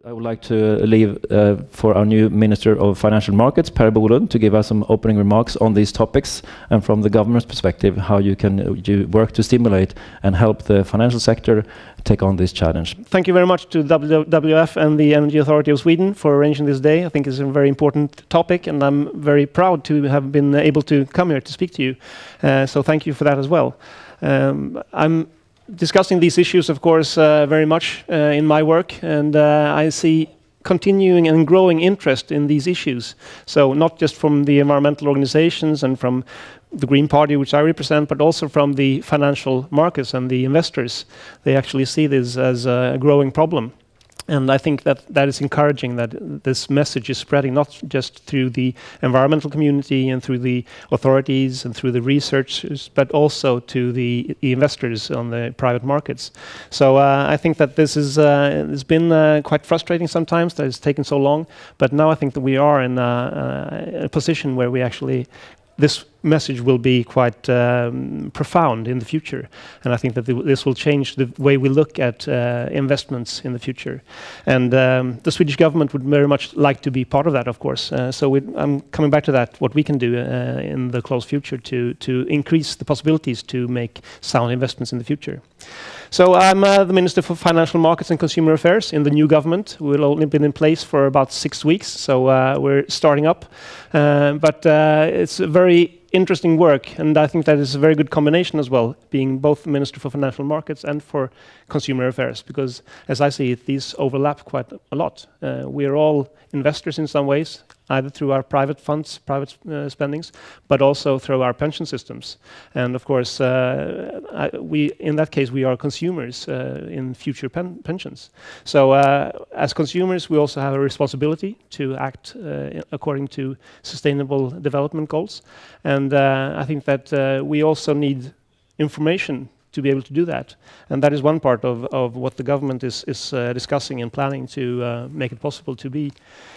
I would like to leave for our new Minister of Financial Markets, Bolund, to give us some opening remarks on these topics and from the government's perspective, how you work to stimulate and help the financial sector take on this challenge. Thank you very much to WWF and the Energy Authority of Sweden for arranging this day. I think it's a very important topic, and I'm very proud to have been able to come here to speak to you. So thank you for that as well. I'm discussing these issues, of course, very much in my work, and I see continuing and growing interest in these issues. So not just from the environmental organizations and from the Green Party, which I represent, but also from the financial markets and the investors. They actually see this as a growing problem. And I think that is encouraging, that this message is spreading not just through the environmental community and through the authorities and through the researchers, but also to the investors on the private markets. So I think that this is it's been quite frustrating sometimes that it's taken so long, but now I think that we are in a position where we actually this message will be quite profound in the future, and I think that this will change the way we look at investments in the future. And the Swedish government would very much like to be part of that, of course. So I'm coming back to that, what we can do in the close future to increase the possibilities to make sound investments in the future. So I'm the Minister for Financial Markets and Consumer Affairs in the new government. We've only been in place for about 6 weeks, so we're starting up. But it's a very interesting work, and I think that is a very good combination as well, being both Minister for Financial Markets and for Consumer Affairs, because as I see it, these overlap quite a lot. We are all investors in some ways, either through our private funds, private spendings, but also through our pension systems. And of course, in that case, we are consumers in future pensions. So as consumers, we also have a responsibility to act according to sustainable development goals. And I think that we also need information to be able to do that. And that is one part of what the government is discussing and planning to make it possible to be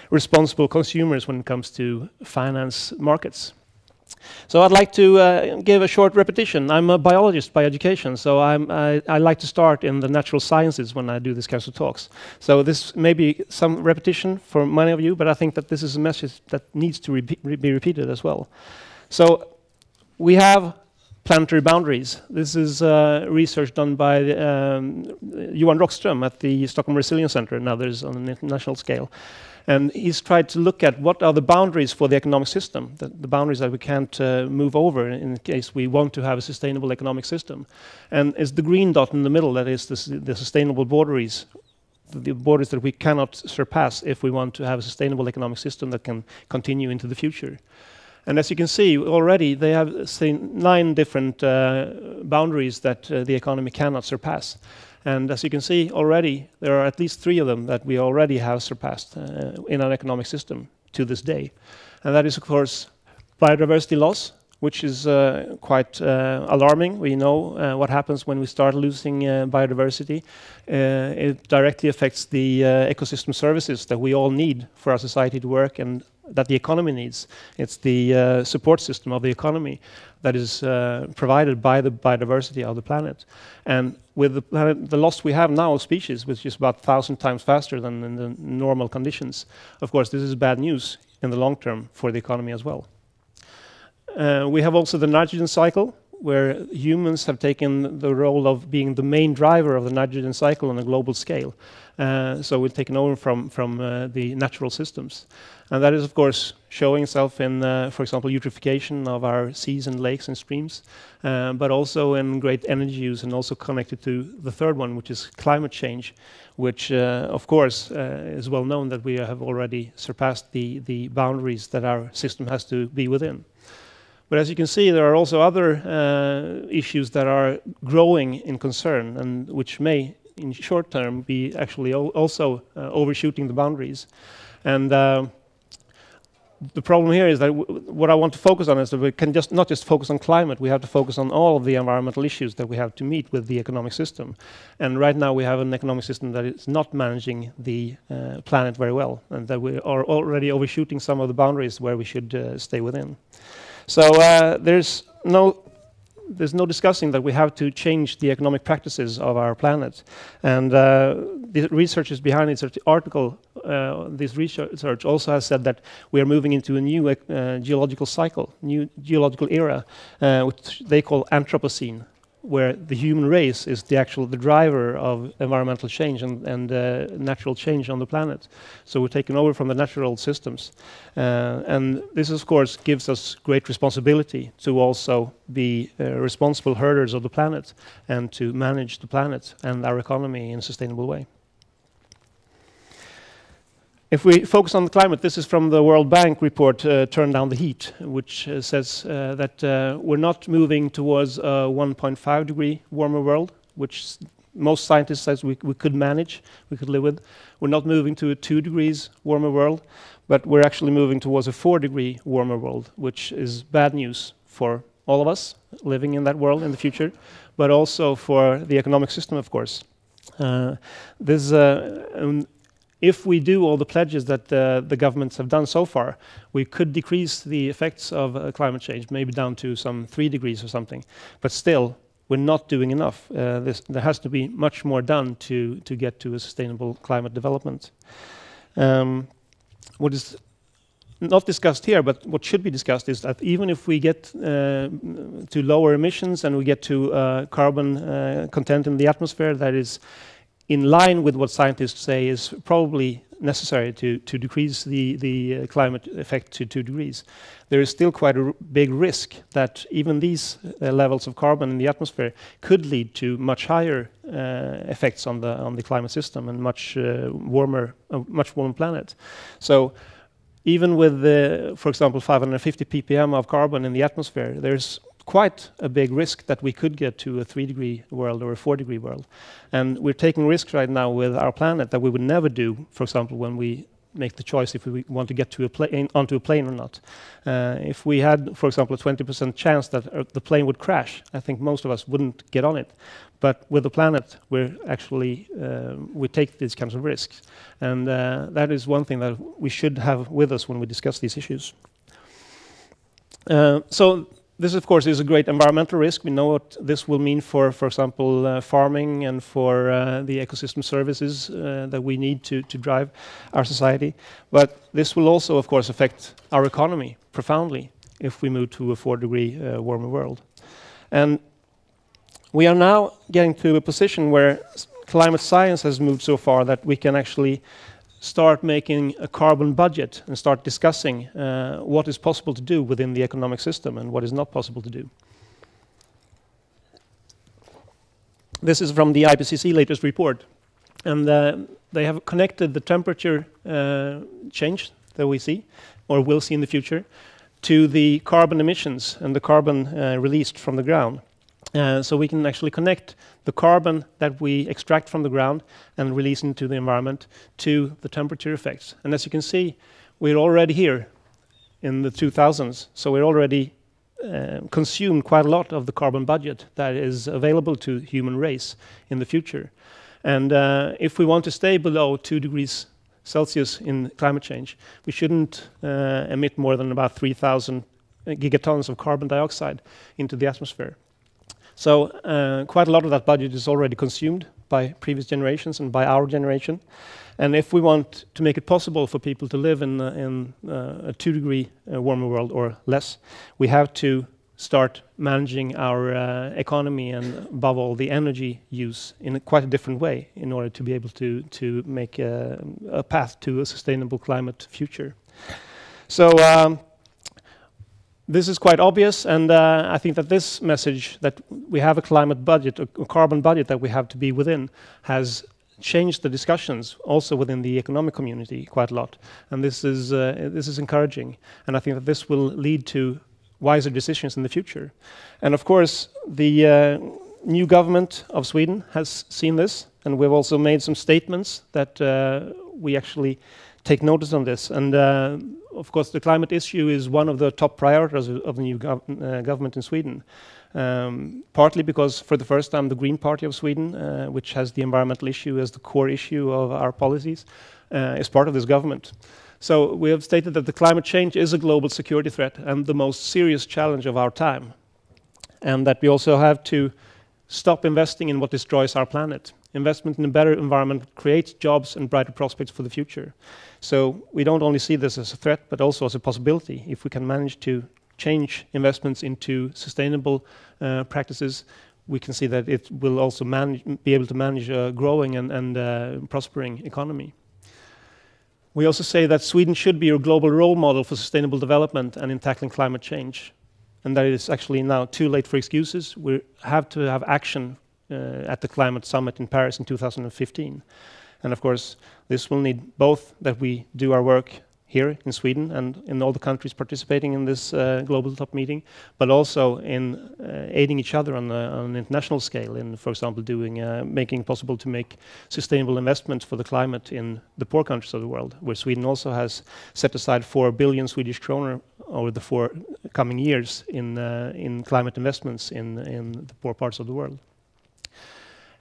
responsible consumers when it comes to finance markets. So I'd like to give a short repetition. I'm a biologist by education, so I like to start in the natural sciences when I do these kinds of talks. So this may be some repetition for many of you, but I think that this is a message that needs to be repeated as well. So we have planetary boundaries. This is research done by Johan Rockström at the Stockholm Resilience Center and others on an international scale. And he's tried to look at what are the boundaries for the economic system, the boundaries that we can't move over in case we want to have a sustainable economic system. And it's the green dot in the middle that is the sustainable boundaries, the borders that we cannot surpass if we want to have a sustainable economic system that can continue into the future. And as you can see already, they have seen 9 different boundaries that the economy cannot surpass. And as you can see already, there are at least 3 of them that we already have surpassed in our economic system to this day. And that is, of course, biodiversity loss, which is quite alarming. We know what happens when we start losing biodiversity. It directly affects the ecosystem services that we all need for our society to work and that the economy needs. It's the support system of the economy that is provided by the biodiversity of the planet. And with the loss we have now of species, which is about 1,000 times faster than in the normal conditions, of course, this is bad news in the long term for the economy as well. We have also the nitrogen cycle, where humans have taken the role of being the main driver of the nitrogen cycle on a global scale. So we've taken over from the natural systems. And that is, of course, showing itself in, for example, eutrophication of our seas and lakes and streams, but also in great energy use, and also connected to the third one, which is climate change, which, of course, is well known that we have already surpassed the boundaries that our system has to be within. But as you can see, there are also other issues that are growing in concern, and which may, in short term, be actually also overshooting the boundaries. And the problem here is that what I want to focus on is that we can not just focus on climate, we have to focus on all of the environmental issues that we have to meet with the economic system. And right now we have an economic system that is not managing the planet very well, and that we are already overshooting some of the boundaries where we should stay within. So there's no there's no discussing that we have to change the economic practices of our planet. And the researchers behind this article, this research also has said that we are moving into a new geological cycle, new geological era, which they call Anthropocene, where the human race is the driver of environmental change and natural change on the planet. So we're taking over from the natural systems. And this, of course, gives us great responsibility to also be responsible herders of the planet and to manage the planet and our economy in a sustainable way. If we focus on the climate, this is from the World Bank report, Turn Down the Heat, which says that we're not moving towards a 1.5 degree warmer world, which most scientists say we could manage, we could live with. We're not moving to a 2 degrees warmer world, but we're actually moving towards a 4 degree warmer world, which is bad news for all of us living in that world in the future, but also for the economic system, of course. If we do all the pledges that the governments have done so far, we could decrease the effects of climate change, maybe down to some 3 degrees or something. But still, we're not doing enough. There has to be much more done to get to a sustainable climate development. What is not discussed here, but what should be discussed is that even if we get to lower emissions and we get to carbon content in the atmosphere that is in line with what scientists say is probably necessary to decrease the climate effect to 2 degrees, there is still quite a big risk that even these levels of carbon in the atmosphere could lead to much higher effects on the climate system and much warmer planet. So even with, for example, 550 ppm of carbon in the atmosphere, there's quite a big risk that we could get to a 3 degree world or a 4 degree world. And we're taking risks right now with our planet that we would never do, for example, when we make the choice if we want to get to onto a plane or not. If we had, for example, a 20% chance that the plane would crash, I think most of us wouldn't get on it. But with the planet, we're actually, we take these kinds of risks. And that is one thing that we should have with us when we discuss these issues. So this, of course, is a great environmental risk. We know what this will mean for example, farming and for the ecosystem services that we need to drive our society. But this will also, of course, affect our economy profoundly if we move to a 4 degree warmer world. And we are now getting to a position where climate science has moved so far that we can actually start making a carbon budget and start discussing what is possible to do within the economic system and what is not possible to do. This is from the IPCC latest report. And they have connected the temperature change that we see, or will see in the future, to the carbon emissions and the carbon released from the ground. So we can actually connect the carbon that we extract from the ground and release into the environment to the temperature effects. And as you can see, we're already here in the 2000s. So we're already consumed quite a lot of the carbon budget that is available to the human race in the future. And if we want to stay below 2 degrees Celsius in climate change, we shouldn't emit more than about 3,000 gigatons of carbon dioxide into the atmosphere. So quite a lot of that budget is already consumed by previous generations and by our generation. And if we want to make it possible for people to live in a 2 degree warmer world or less, we have to start managing our economy and, above all, the energy use in quite a different way in order to be able to make a path to a sustainable climate future. So this is quite obvious, and I think that this message that we have a climate budget, a carbon budget that we have to be within, has changed the discussions also within the economic community quite a lot. And this is encouraging, and I think that this will lead to wiser decisions in the future. And of course, the new government of Sweden has seen this, and we've also made some statements that we actually take notice on this. And of course, the climate issue is one of the top priorities of the new government in Sweden. Partly because, for the first time, the Green Party of Sweden, which has the environmental issue as the core issue of our policies, is part of this government. So we have stated that the climate change is a global security threat and the most serious challenge of our time. and that we also have to stop investing in what destroys our planet. Investment in a better environment creates jobs and brighter prospects for the future. So we don't only see this as a threat, but also as a possibility. If we can manage to change investments into sustainable practices, we can see that it will also be able to manage a growing and prospering economy. We also say that Sweden should be a global role model for sustainable development and in tackling climate change. And that it is actually now too late for excuses. We have to have action at the climate summit in Paris in 2015. And of course, this will need both that we do our work here in Sweden and in all the countries participating in this global top meeting, but also in aiding each other on an international scale in, for example, making it possible to make sustainable investments for the climate in the poor countries of the world, where Sweden also has set aside 4 billion Swedish kronor over the 4 coming years in climate investments in the poor parts of the world.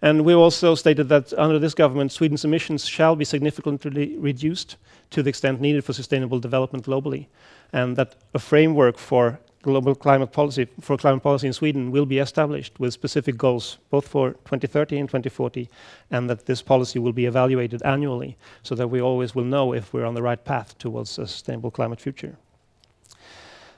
And we also stated that under this government, Sweden's emissions shall be significantly reduced to the extent needed for sustainable development globally, and that a framework for global climate policy in Sweden will be established with specific goals both for 2030 and 2040, and that this policy will be evaluated annually so that we always will know if we're on the right path towards a sustainable climate future.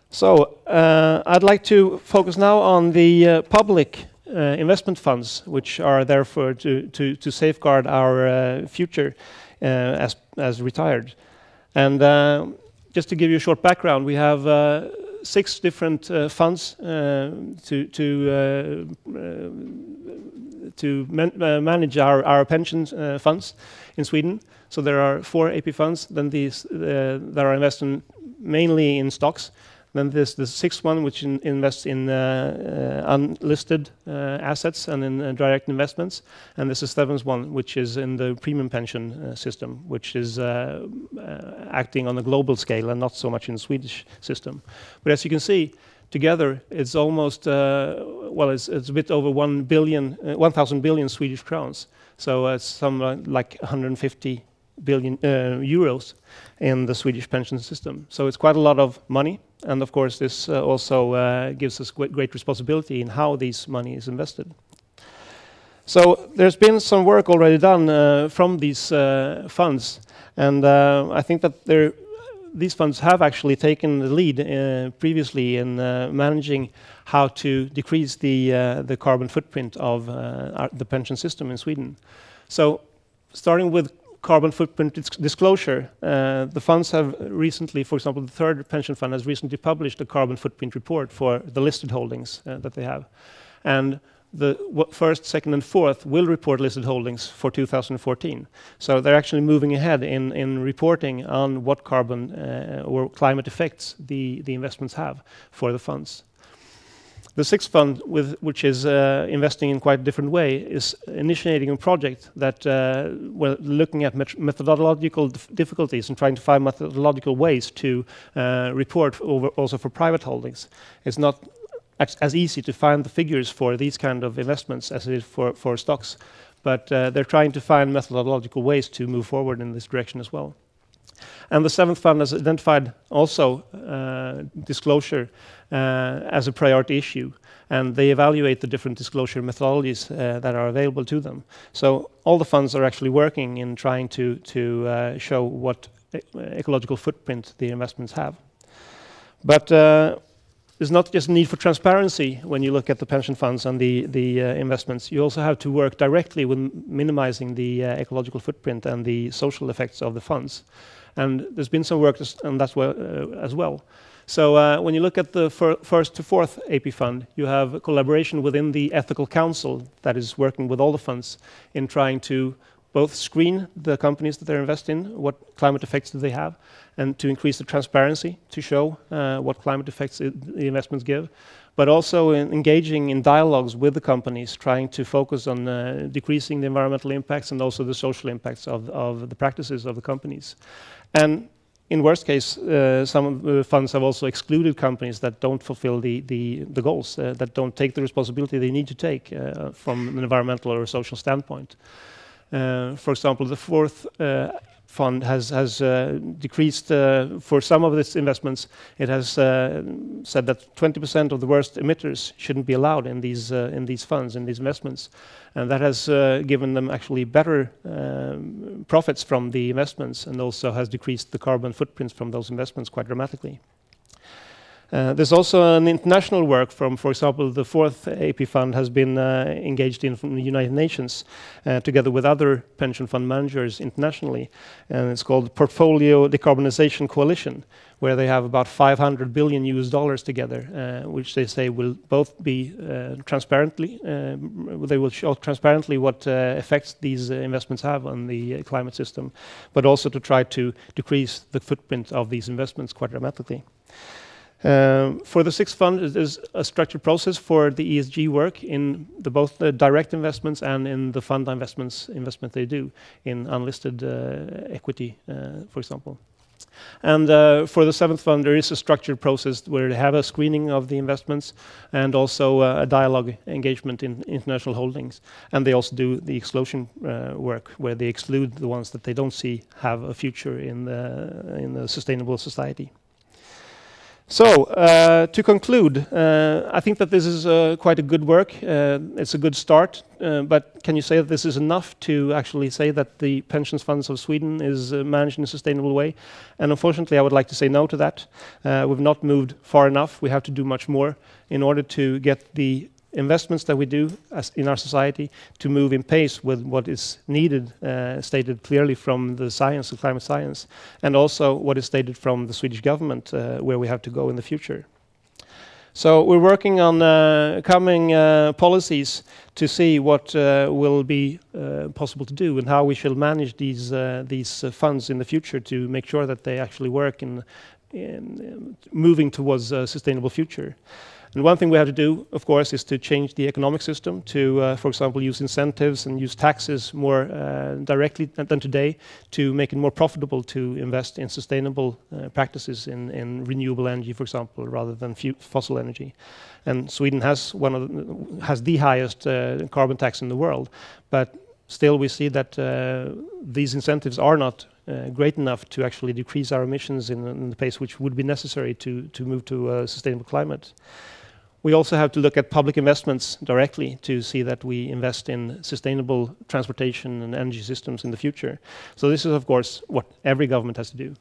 So I'd like to focus now on the public investment funds, which are there to safeguard our future as retired. And just to give you a short background, we have 6 different funds to manage our pension funds in Sweden. So there are 4 AP funds, then these that are invested mainly in stocks. Then there's the 6th one, which invests in unlisted assets and in direct investments. And this is the 7th one, which is in the premium pension system, which is acting on a global scale and not so much in the Swedish system. But as you can see, together it's almost, it's a bit over 1,000 billion Swedish crowns. So it's something like 150 billion euros in the Swedish pension system. So it's quite a lot of money. And of course, this also gives us great responsibility in how this money is invested. So there's been some work already done from these funds. And I think that these funds have actually taken the lead previously in managing how to decrease the carbon footprint of the pension system in Sweden. So starting with carbon footprint disclosure, the funds have recently, for example, the 3rd pension fund has recently published a carbon footprint report for the listed holdings that they have. And the 1st, 2nd, and 4th will report listed holdings for 2014. So they're actually moving ahead in reporting on what carbon or climate effects the investments have for the funds. The 6th fund, which is investing in quite a different way, is initiating a project that we're looking at methodological difficulties and trying to find methodological ways to report also for private holdings. It's not as easy to find the figures for these kind of investments as it is for stocks, but they're trying to find methodological ways to move forward in this direction as well. And the 7th fund has identified also disclosure as a priority issue, and they evaluate the different disclosure methodologies that are available to them. So all the funds are actually working in trying to show what ecological footprint the investments have. But there's not just a need for transparency when you look at the pension funds and the investments. You also have to work directly with minimizing the ecological footprint and the social effects of the funds. And there's been some work on that as well. So when you look at the 1st to 4th AP fund, you have a collaboration within the ethical council that is working with all the funds in trying to both screen the companies that they're investing in, what climate effects do they have, and to increase the transparency to show what climate effects the investments give, but also in engaging in dialogues with the companies, trying to focus on decreasing the environmental impacts and also the social impacts of the practices of the companies. And in worst case, some of the funds have also excluded companies that don't fulfill the goals, that don't take the responsibility they need to take from an environmental or social standpoint. For example, the 4th fund has decreased for some of its investments. It has said that 20% of the worst emitters shouldn't be allowed in these funds, in these investments, and that has given them actually better profits from the investments, and also has decreased the carbon footprints from those investments quite dramatically. There's also an international work from, for example, the fourth AP fund has been engaged in from the United Nations together with other pension fund managers internationally, and it's called Portfolio Decarbonization Coalition, where they have about $500 billion together, which they say will both be transparently, they will show transparently what effects these investments have on the climate system, but also to try to decrease the footprint of these investments quite dramatically. For the sixth fund, there's a structured process for the ESG work in both the direct investments and in the fund investment they do in unlisted equity, for example. And for the seventh fund, there is a structured process where they have a screening of the investments and also a dialogue engagement in international holdings. And they also do the exclusion work, where they exclude the ones that they don't see have a future in the sustainable society. So, to conclude, I think that this is quite a good work. It's a good start, but can you say that this is enough to actually say that the pensions funds of Sweden is managed in a sustainable way? And unfortunately, I would like to say no to that. We've not moved far enough. We have to do much more in order to get the investments that we do in our society to move in pace with what is needed, stated clearly from the science, the climate science, and also what is stated from the Swedish government, where we have to go in the future. So we're working on coming policies to see what will be possible to do and how we shall manage these funds in the future to make sure that they actually work in moving towards a sustainable future. And one thing we have to do, of course, is to change the economic system to, for example, use incentives and use taxes more directly than today to make it more profitable to invest in sustainable practices in renewable energy, for example, rather than fossil energy. And Sweden has the highest carbon tax in the world, but still we see that these incentives are not great enough to actually decrease our emissions in the pace which would be necessary to move to a sustainable climate. We also have to look at public investments directly to see that we invest in sustainable transportation and energy systems in the future. So this is, of course, what every government has to do.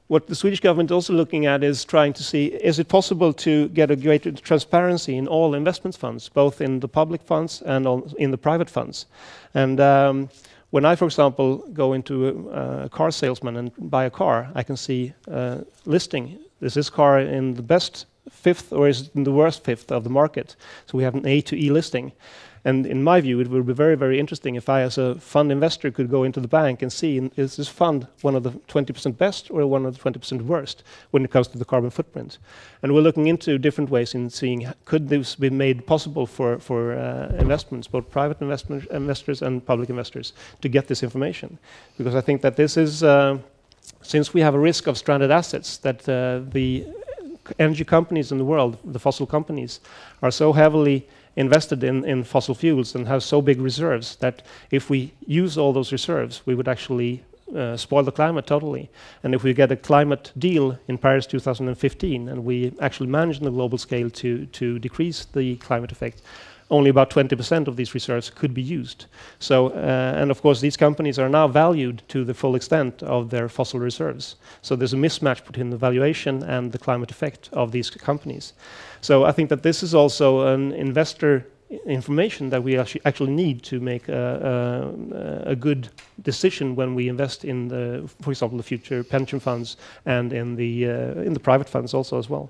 What the Swedish government is also looking at is trying to see, is it possible to get a greater transparency in all investment funds, both in the public funds and in the private funds. And when I, for example, go into a car salesman and buy a car, I can see listing. Is this car in the best fifth or is it in the worst fifth of the market? So we have an A to E listing. And in my view, it would be very, very interesting if I, as a fund investor, could go into the bank and see, is this fund one of the 20% best or one of the 20% worst when it comes to the carbon footprint? And we're looking into different ways in seeing, could this be made possible for investments, both private investors and public investors, to get this information? Because I think that this is, since we have a risk of stranded assets, that the energy companies in the world, the fossil companies, are so heavily invested in fossil fuels and have so big reserves that if we use all those reserves, we would actually spoil the climate totally. And if we get a climate deal in Paris 2015 and we actually manage on the global scale to decrease the climate effect, only about 20% of these reserves could be used. So, and of course, these companies are now valued to the full extent of their fossil reserves. So there's a mismatch between the valuation and the climate effect of these companies. So I think that this is also an investor information that we actually need to make a good decision when we invest in the, for example, the future pension funds and in the private funds also as well.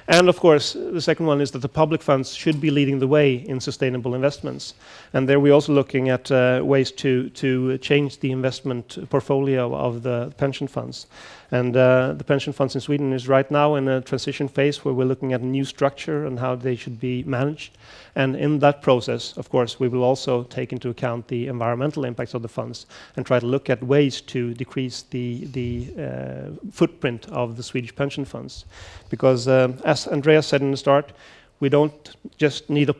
And of course, the second one is that the public funds should be leading the way in sustainable investments. And there we're also looking at ways to change the investment portfolio of the pension funds. And the pension funds in Sweden is right now in a transition phase where we're looking at a new structure and how they should be managed. And in that process, of course, we will also take into account the environmental impacts of the funds and try to look at ways to decrease the footprint of the Swedish pension funds. Because as Andreas said in the start, we don't just need a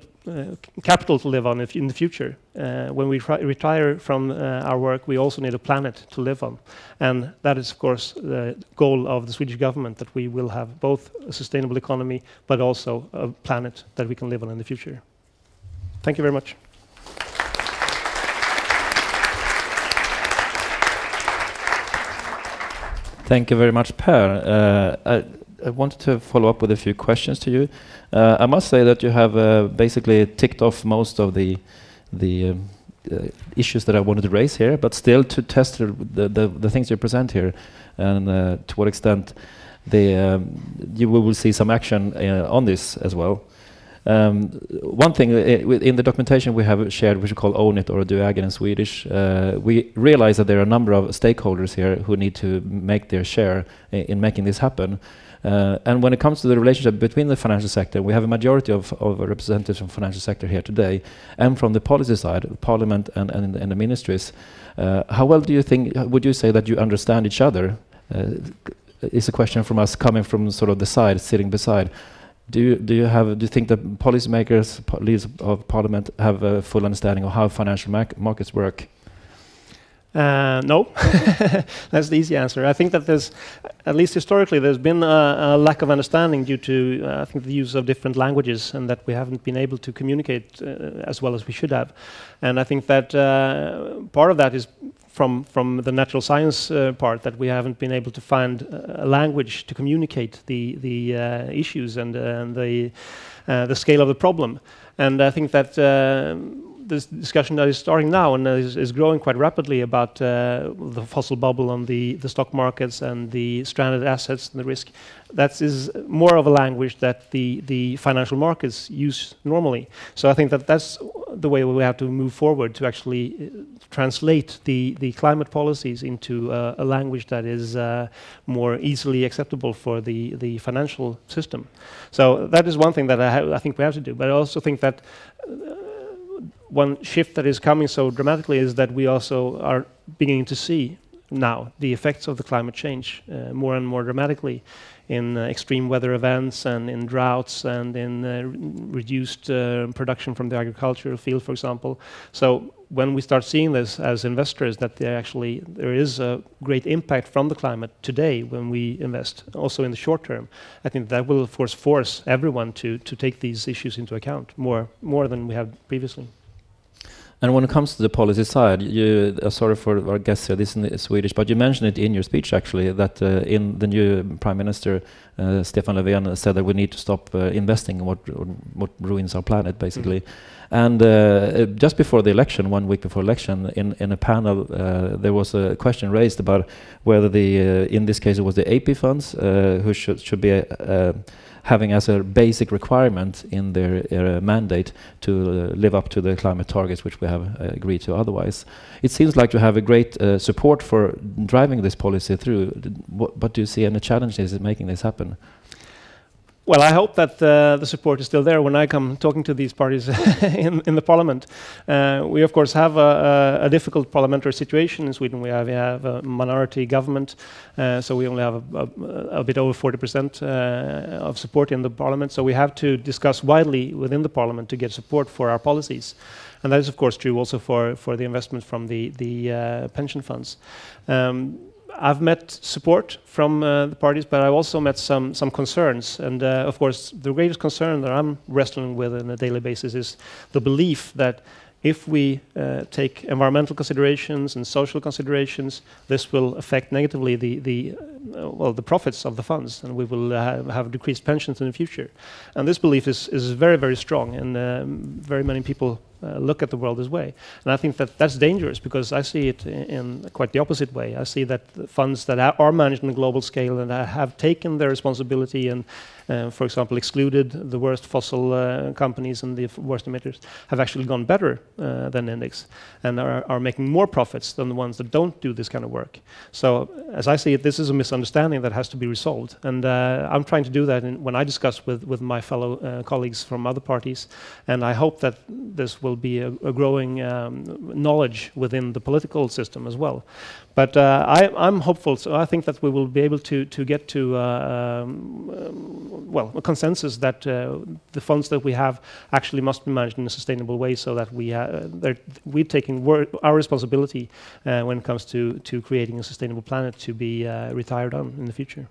capital to live on in the future. When we retire from our work, we also need a planet to live on. And that is, of course, the goal of the Swedish government, that we will have both a sustainable economy, but also a planet that we can live on in the future. Thank you very much. Thank you very much, Per. I wanted to follow up with a few questions to you. I must say that you have basically ticked off most of the issues that I wanted to raise here, but still to test the things you present here, and to what extent you will see some action on this as well. One thing in the documentation we have shared, which we call Own It or Do Äga in Swedish, we realize that there are a number of stakeholders here who need to make their share in making this happen. And when it comes to the relationship between the financial sector, we have a majority of representatives from the financial sector here today, and from the policy side, Parliament and the ministries. How well do you think, would you say that you understand each other? Is a question from us coming from sort of the side, sitting beside. Do you think that policymakers, leaders of Parliament, have a full understanding of how financial markets work? No, that's the easy answer. I think that there's, at least historically, there's been a lack of understanding due to, I think, the use of different languages, and that we haven't been able to communicate as well as we should have. And I think that part of that is from the natural science part, that we haven't been able to find a language to communicate the issues and the scale of the problem. And I think that this discussion that is starting now and is growing quite rapidly about the fossil bubble on the stock markets and the stranded assets and the risk, that is more of a language that the financial markets use normally. So I think that that's the way we have to move forward, to actually translate the climate policies into a language that is more easily acceptable for the financial system. So that is one thing that I think we have to do. But I also think that one shift that is coming so dramatically is that we also are beginning to see now the effects of the climate change more and more dramatically in extreme weather events and in droughts and in reduced production from the agricultural field, for example. So when we start seeing this as investors, that there is a great impact from the climate today when we invest, also in the short term, I think that will of course force everyone to take these issues into account more than we have previously. And when it comes to the policy side, sorry for our guests here, this is Swedish, but you mentioned it in your speech actually, that in the new Prime Minister, Stefan Löfven, said that we need to stop investing in what ruins our planet, basically. And just before the election, 1 week before election, in a panel, there was a question raised about whether in this case it was the AP funds who should be having as a basic requirement in their mandate to live up to the climate targets which we have agreed to otherwise. It seems like you have a great support for driving this policy through, but do you see any challenges in making this happen? Well, I hope that the support is still there when I come talking to these parties in the parliament. We, of course, have a difficult parliamentary situation in Sweden. We have a minority government, so we only have a bit over 40% of support in the parliament. So we have to discuss widely within the parliament to get support for our policies. And that is, of course, true also for the investment from the pension funds. I've met support from the parties, but I've also met some concerns. And of course, the greatest concern that I'm wrestling with on a daily basis is the belief that if we take environmental considerations and social considerations, this will affect negatively the profits of the funds, and we will have decreased pensions in the future. And this belief is very, very strong, and very many people look at the world this way. And I think that that's dangerous, because I see it in quite the opposite way. I see that the funds that are managed on a global scale and have taken their responsibility and, for example, excluded the worst fossil companies and the worst emitters, have actually gone better than the index, and are making more profits than the ones that don't do this kind of work. So as I see it, this is a misunderstanding that has to be resolved. And I'm trying to do that when I discuss with my fellow colleagues from other parties. And I hope that this will will be a growing knowledge within the political system as well. But I'm hopeful, so I think that we will be able to get to well, a consensus that the funds that we have actually must be managed in a sustainable way, so that we're taking our responsibility when it comes to creating a sustainable planet to be retired on in the future.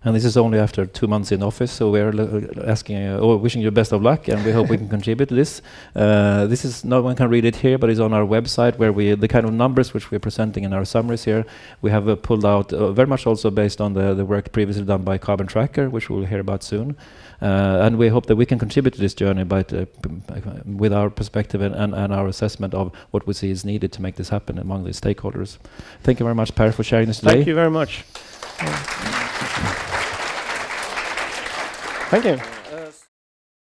And this is only after 2 months in office, so we're asking or wishing you best of luck, and we hope we can contribute to this. This is, no one can read it here, but it's on our website, where the kind of numbers which we're presenting in our summaries here, we have pulled out very much also based on the work previously done by Carbon Tracker, which we'll hear about soon. And we hope that we can contribute to this journey with our perspective and our assessment of what we see is needed to make this happen among the stakeholders. Thank you very much, Per, for sharing this today. Thank you very much. Thank you.